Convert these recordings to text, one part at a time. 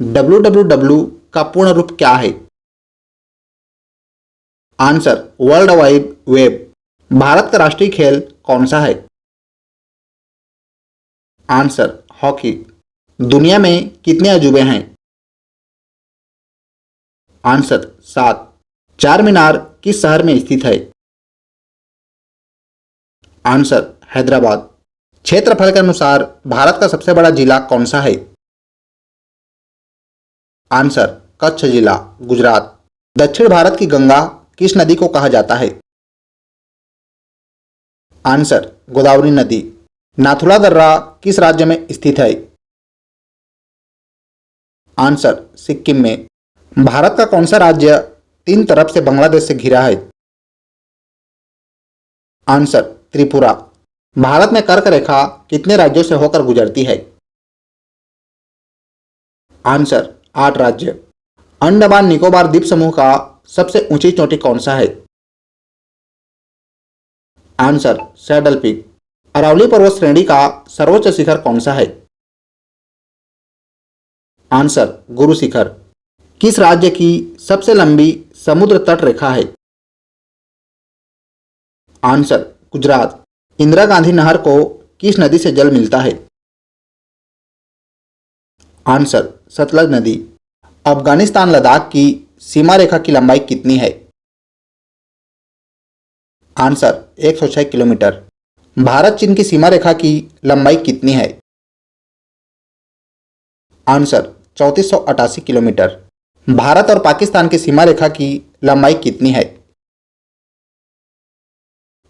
WWW का पूर्ण रूप क्या है? Answer world wide web. Bharat का राष्ट्रीय खेल कौन सा है? Answer hockey. दुनिया में कितने अजूबे हैं? आंसर 7। चार मीनार किस शहर में स्थित है? आंसर हैदराबाद। क्षेत्रफल के अनुसार भारत का सबसे बड़ा जिला कौन सा है? आंसर कच्छ जिला, गुजरात। दक्षिण भारत की गंगा किस नदी को कहा जाता है? आंसर गोदावरी नदी। नाथुला दर्रा किस राज्य में स्थित है? आंसर सिक्किम में। भारत का कौन सा राज्य तीन तरफ से बांग्लादेश से घिरा है? आंसर त्रिपुरा। भारत में कर्क रेखा कितने राज्यों से होकर गुजरती है? आंसर 8 राज्य। अंडमान निकोबार द्वीप समूह का सबसे ऊंची चोटी कौन सा है? Answer saddle peak. अरावली पर्वत श्रेणी का सर्वोच्च शिखर कौन सा है? आंसर गुरु शिखर। किस राज्य की सबसे लंबी समुद्र तट रेखा है? आंसर गुजरात। इंदिरा गांधी नहर को किस नदी से जल मिलता है? आंसर सतलज नदी। अफगानिस्तान लद्दाख की सीमा रेखा की लंबाई कितनी है? Answer 106 kilometre. भारत चीन की सीमा रेखा की लंबाई कितनी है? Answer 3488 kilometre. भारत और पाकिस्तान की सीमा रेखा की लंबाई कितनी है?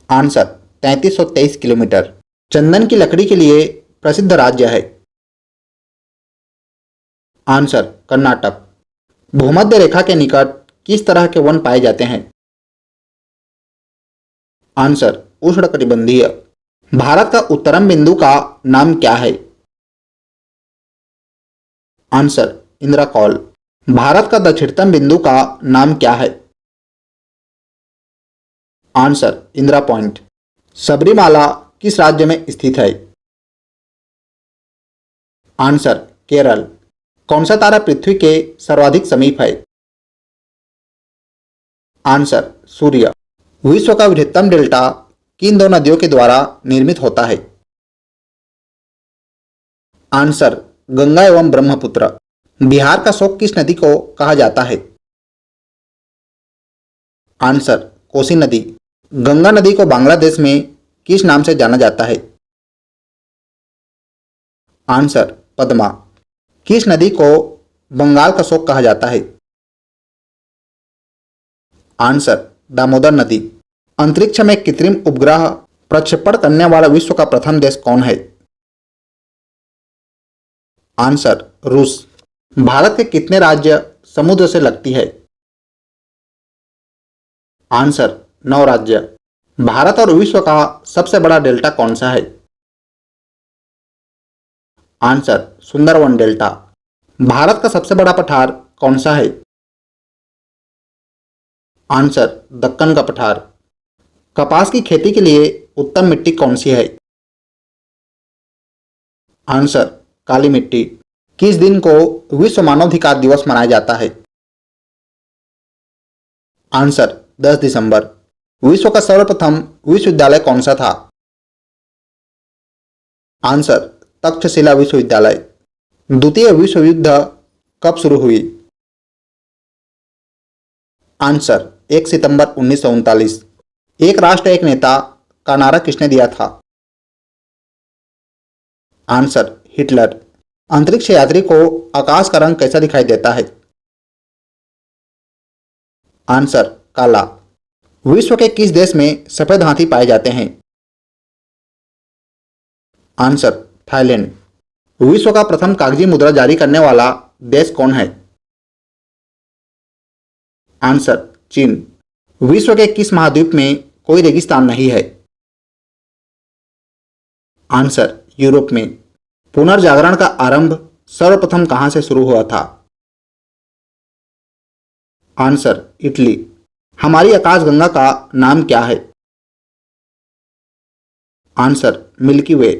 Answer 3323 kilometre. चंदन की लकड़ी के लिए प्रसिद्ध राज्य है? आंसर कर्नाटक। भूमध्य रेखा के निकट किस तरह के वन पाए जाते हैं? आंसर उष्णकटिबंधीय। भारत का उत्तरम बिंदु का नाम क्या है? Answer Indira call. भारत का दक्षिणतम बिंदु का नाम क्या है? Answer Indira point. सबरीमाला किस राज्य में स्थित है? आंसर केरल। कौन सा तारा पृथ्वी के सर्वाधिक समीप है? आंसर सूर्य। विश्व का वृहत्तम डेल्टा किन दो नदियों के द्वारा निर्मित होता है? आंसर गंगा एवं ब्रह्मपुत्र। बिहार का शोक किस नदी को कहा जाता है? आंसर कोसी नदी। गंगा नदी को बांग्लादेश में किस नाम से जाना जाता है? आंसर पद्मा। किस नदी को बंगाल का शोक कहा जाता है? आंसर दामोदर नदी। अंतरिक्ष में कृत्रिम उपग्रह प्रक्षेपण करने वाला विश्व का प्रथम देश कौन है? आंसर रूस। भारत के कितने राज्य समुद्र से लगती है? आंसर 9 राज्य। भारत और विश्व का सबसे बड़ा डेल्टा कौन सा है? Answer Sundarban delta. भारत का सबसे बड़ा पठार कौन सा है? आंसर दक्कन का पठार। कपास की खेती के लिए उत्तम मिट्टी कौन सी है? आंसर काली मिट्टी। किस दिन को विश्व मानवाधिकार दिवस मनाया जाता है? आंसर 10 दिसंबर। विश्व का सर्वप्रथम विश्वविद्यालय कौन सा था? आंसर तक्षशिला विश्वविद्यालय। द्वितीय विश्व युद्ध कब शुरू हुई? आंसर 1 सितंबर 1939। एक राष्ट्र एक नेता का नारा किसने दिया था? Answer Hitler. अंतरिक्ष यात्री को आकाश का रंग कैसा दिखाई देता है? आंसर काला। विश्व के किस देश में सफेद हाथी पाए जाते हैं? Answer Thailand. विश्व का प्रथम कागजी मुद्रा जारी करने वाला देश कौन है? आंसर चीन। विश्व के किस महाद्वीप में कोई रेगिस्तान नहीं है? आंसर यूरोप में। पुनर्जागरण का आरंभ सर्वप्रथम कहां से शुरू हुआ था? Answer Italy. हमारी आकाशगंगा का नाम क्या है? आंसर मिल्की वे।